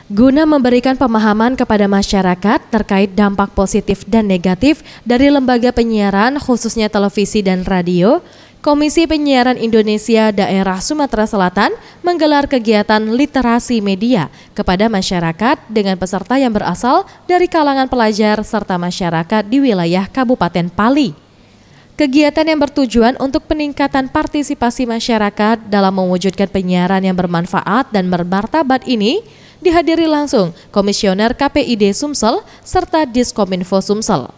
Guna memberikan pemahaman kepada masyarakat terkait dampak positif dan negatif dari lembaga penyiaran khususnya televisi dan radio, Komisi Penyiaran Indonesia Daerah Sumatera Selatan menggelar kegiatan literasi media kepada masyarakat dengan peserta yang berasal dari kalangan pelajar serta masyarakat di wilayah Kabupaten Pali. Kegiatan yang bertujuan untuk peningkatan partisipasi masyarakat dalam mewujudkan penyiaran yang bermanfaat dan bermartabat ini dihadiri langsung Komisioner KPID Sumsel serta Diskominfo Sumsel.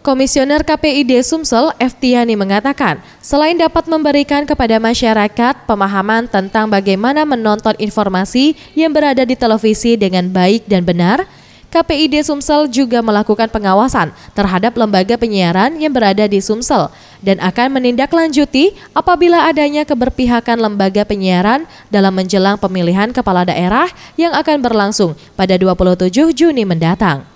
Komisioner KPID Sumsel, Eftiani mengatakan, selain dapat memberikan kepada masyarakat pemahaman tentang bagaimana menonton informasi yang berada di televisi dengan baik dan benar, KPID Sumsel juga melakukan pengawasan terhadap lembaga penyiaran yang berada di Sumsel dan akan menindaklanjuti apabila adanya keberpihakan lembaga penyiaran dalam menjelang pemilihan kepala daerah yang akan berlangsung pada 27 Juni mendatang.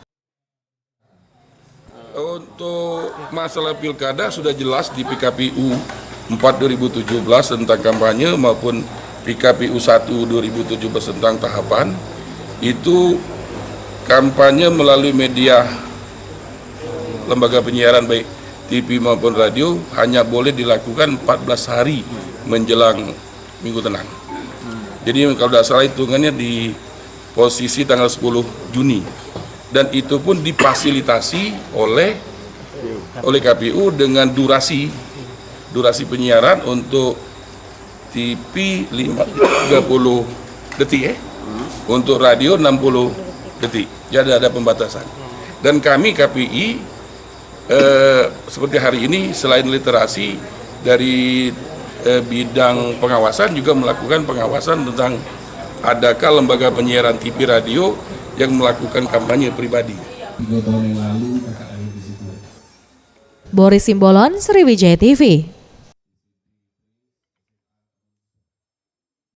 Untuk masalah pilkada sudah jelas di PKPU 4 2017 tentang kampanye maupun PKPU 1 2017 tentang tahapan itu kampanye melalui media lembaga penyiaran baik TV maupun radio hanya boleh dilakukan 14 hari menjelang Minggu Tenang. Jadi kalau tidak salah hitungannya di posisi tanggal 10 Juni. Dan itu pun difasilitasi oleh KPU dengan durasi penyiaran untuk TV 30 detik untuk radio 60 detik, jadi ada pembatasan. Dan kami KPI seperti hari ini selain literasi dari bidang pengawasan juga melakukan pengawasan tentang adakah lembaga penyiaran TV radio yang melakukan kampanye pribadi. 3 tahun yang lalu kakak ada di situ. Boris Simbolon, Sriwijaya TV.